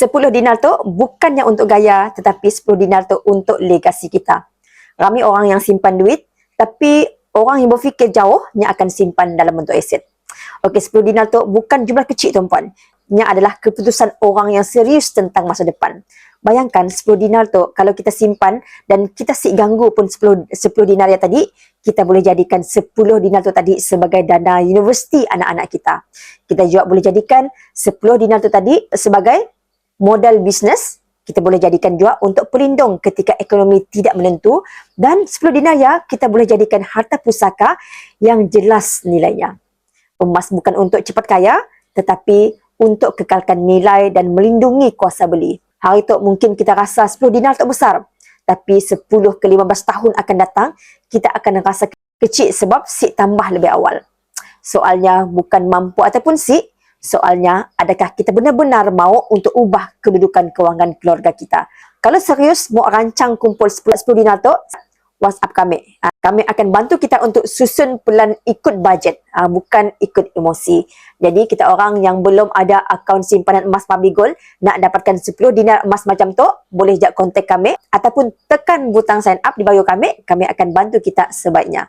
10 dinar tu bukannya untuk gaya, tetapi 10 dinar tu untuk legasi kita. Ramai orang yang simpan duit, tapi orang yang berfikir jauh yang akan simpan dalam bentuk aset. Okey, 10 dinar tu bukan jumlah kecil tuan-puan. Ini adalah keputusan orang yang serius tentang masa depan. Bayangkan 10 dinar tu kalau kita simpan dan kita sik ganggu pun 10 dinar yang tadi, kita boleh jadikan 10 dinar tu tadi sebagai dana universiti anak-anak kita. Kita juga boleh jadikan 10 dinar tu tadi sebagai modal bisnes. Kita boleh jadikan juga untuk pelindung ketika ekonomi tidak menentu, dan 10 dinar ya kita boleh jadikan harta pusaka yang jelas nilainya. Emas bukan untuk cepat kaya, tetapi untuk kekalkan nilai dan melindungi kuasa beli. Hari tu mungkin kita rasa 10 dinar tak besar, tapi 10 ke 15 tahun akan datang, kita akan rasa kecil sebab sik tambah lebih awal. Soalnya bukan mampu ataupun sik, soalnya adakah kita benar-benar mau untuk ubah kedudukan kewangan keluarga kita. Kalau serius mau rancang kumpul 10 dinar tu, WhatsApp kami. Kami akan bantu kita untuk susun pelan ikut bajet, bukan ikut emosi. Jadi kita orang yang belum ada akaun simpanan emas Public Gold, nak dapatkan 10 dinar emas macam tu, boleh je kontak kami ataupun tekan butang sign up di bio kami akan bantu kita sebaiknya.